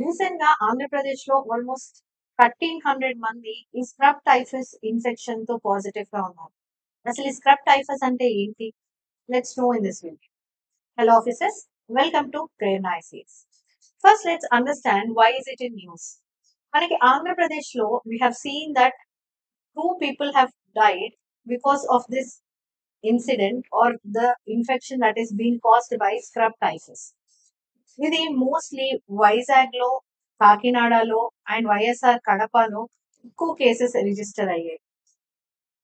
Recent గా ఆంధ్రప్రదేశ్ లో almost 1300 మంది ఈ స్క్రబ్ టైఫస్ ఇన్ఫెక్షన్ తో పాజిటివ్ గా ఉన్నారు. అసలు ఈ స్క్రబ్ టైఫస్ అంటే ఏంటి? Let's know in this video. Hello officers, welcome to Prerana ICS. First let's understand why is it in news. మనకి ఆంధ్రప్రదేశ్ లో we have seen that two people have died because of this incident are the infection that is been caused by scrub typhus. ఇది mostly Vizag లో, కాకినాడలో and YSR కడపలో ఎక్కువ cases register అయ్యాయి.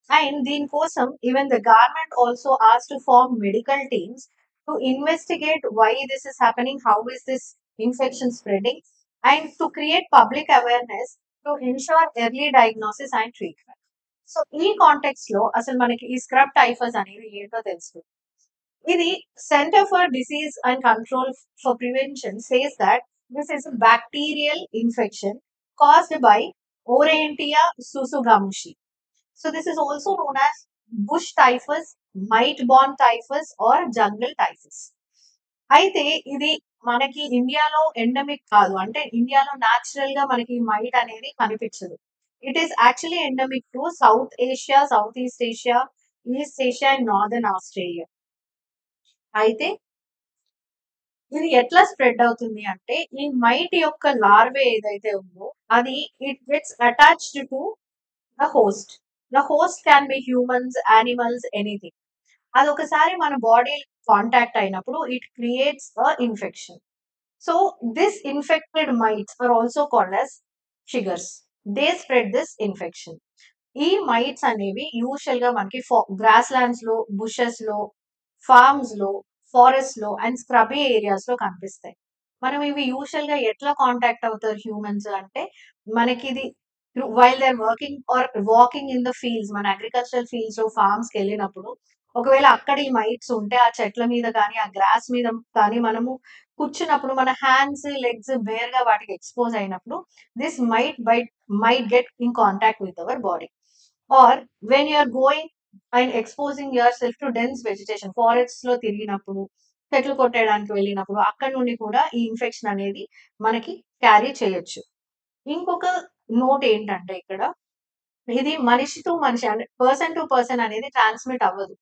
And దీనికోసం even the government also has to form medical teams to investigate why this is happening, how is this infection spreading, and to create public awareness to ensure early diagnosis and treatment. So ఈ context లో అసలు మనకి ఈ scrub typhus అనేది ఏంటో తెలుస్తుంది. ఇది Center for Disease and Control for Prevention says that this is a bacterial infection caused by Orientia susugamushi. So this is also known as bush typhus, mite-borne typhus or jungle typhus. అయితే ఇది మనకి ఇండియాలో endemic కాదు, అంటే ఇండియాలో natural గా మనకి might అనేది కనిపించదు. It is actually endemic to south Asia, south east Asia, east Asia and northern Australia. అయితే ఇది ఎట్లా స్ప్రెడ్ అవుతుంది అంటే, ఈ మైట్ యొక్క లార్వే ఏదైతే ఉందో అది it gets attached to the host. The host can be humans, animals, anything. అది ఒకసారి మన బాడీ కాంటాక్ట్ అయినప్పుడు it creates a infection. So this infected mites are also called as chiggers. They spread this infection. ఈ mites అనేవి usual గా మనకి grasslands లో, bushes లో, ఫార్మ్స్ లో, ఫారెస్ట్ లో అండ్ స్క్రబీ ఏరియాస్ లో కనిపిస్తాయి. మనం ఇవి యూజువల్ గా ఎట్లా కాంటాక్ట్ అవుతారు హ్యూమన్స్ అంటే, మనకి ఇది while they're working or walking in the fields, మన అగ్రికల్చరల్ ఫీల్డ్స్ లో ఫార్మ్స్ కి వెళ్ళినప్పుడు ఒకవేళ అక్కడ ఈ మైట్స్ ఉంటే ఆ చెట్ల మీద కానీ ఆ గ్రాస్ మీద కానీ మనము కూర్చున్నప్పుడు మన హ్యాండ్స్, లెగ్స్ బేర్ గా వాటికి ఎక్స్పోజ్ అయినప్పుడు this might get in contact with our body. Or when you are going and exposing yourself to dense vegetation, forests లో తిరిగినప్పుడు, చెట్లు కొట్టేయడానికి వెళ్ళినప్పుడు అక్కడ నుండి కూడా ఈ ఇన్ఫెక్షన్ అనేది మనకి క్యారీ చేయొచ్చు. ఇంకొక నోట్ ఏంటంటే ఇక్కడ, ఇది మనిషి టు మనిషి అంటే పర్సన్ టు పర్సన్ అనేది ట్రాన్స్మిట్ అవ్వదు.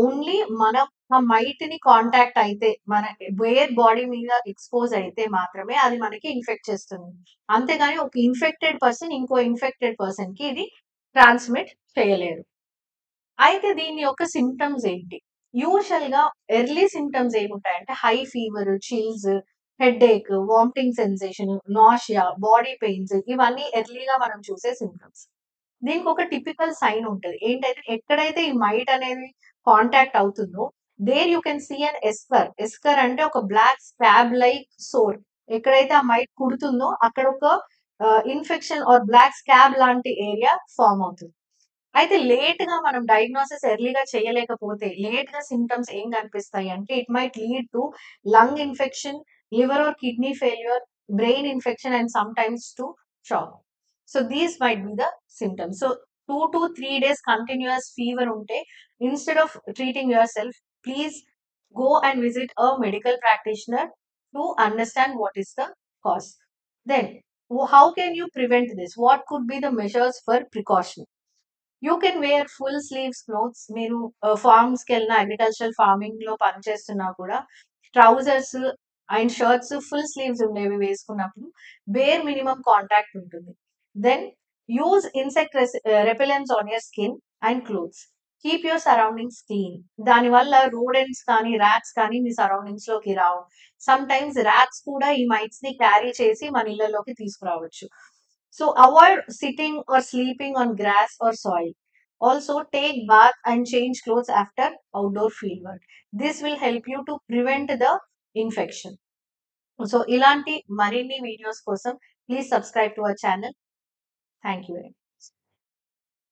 ఓన్లీ మనం ఆ మైట్ ని కాంటాక్ట్ అయితే, మన వేర్ బాడీ మీద ఎక్స్పోజ్ అయితే మాత్రమే అది మనకి ఇన్ఫెక్ట్ చేస్తుంది. అంతేగాని ఒక ఇన్ఫెక్టెడ్ పర్సన్ ఇంకో ఇన్ఫెక్టెడ్ పర్సన్ కి ఇది ట్రాన్స్మిట్ చేయలేరు. అయితే దీని యొక్క సింప్టమ్స్ ఏంటి? యూజువల్ గా ఎర్లీ సింప్టమ్స్ ఏముంటాయంటే high fever, chills, headache, vomiting sensation, nausea, body pains, ఇవన్నీ ఎర్లీగా మనం చూసే సింప్టమ్స్. దీనికి ఒక టిపికల్ సైన్ ఉంటది. ఏంటంటే ఎక్కడైతే ఈ మైట్ అనేది కాంటాక్ట్ అవుతుందో దేర్ యూ కెన్ సీ అన్ ఎస్కర్. ఎస్కర్ అంటే ఒక బ్లాక్ స్కాబ్ లైక్ సోర్. ఎక్కడైతే ఆ మైట్ కుడుతుందో అక్కడ ఒక ఇన్ఫెక్షన్ ఆర్ బ్లాక్ స్కాబ్ లాంటి ఏరియా ఫార్మ్ అవుతుంది. అయితే లేట్ గా మనం డయాగ్నోసిస్ ఎర్లీగా చేయలేకపోతే లేట్ గా సింప్టమ్స్ ఏం కనిపిస్తాయి అంటే, it might lead to lung infection, liver or kidney failure, brain infection and sometimes to shock. So these might be the symptoms. So 2 to 3 days continuous fever ఉంటే, instead of treating yourself, please go and visit a medical practitioner to understand what is the cause. Then, how can you prevent this? What could be the measures for precaution? You can wear full sleeves clothes. మీరు farms కి వెళ్ళిన, agricultural farming లో పనిచేస్తున్నా కూడా trousers and shirts full sleeves ఉండేవి వేసుకున్నప్పుడు bare minimum contact ఉంటుంది. Then use insect repellents on your skin and clothes. Keep your surroundings clean. దానివల్ల రోడెంట్స్ కానీ ర్యాట్స్ కానీ మీ సరౌండింగ్స్ లోకి రావు. సమ్ టైమ్స్ ర్యాట్స్ కూడా ఈ మైట్స్ ని క్యారీ చేసి మన ఇళ్లలోకి తీసుకురావచ్చు. So avoid sitting or sleeping on grass or soil. Also take bath and change clothes after outdoor field work. This will help you to prevent the infection. So ilanti marini videos kosam please subscribe to our channel. Thank you very much.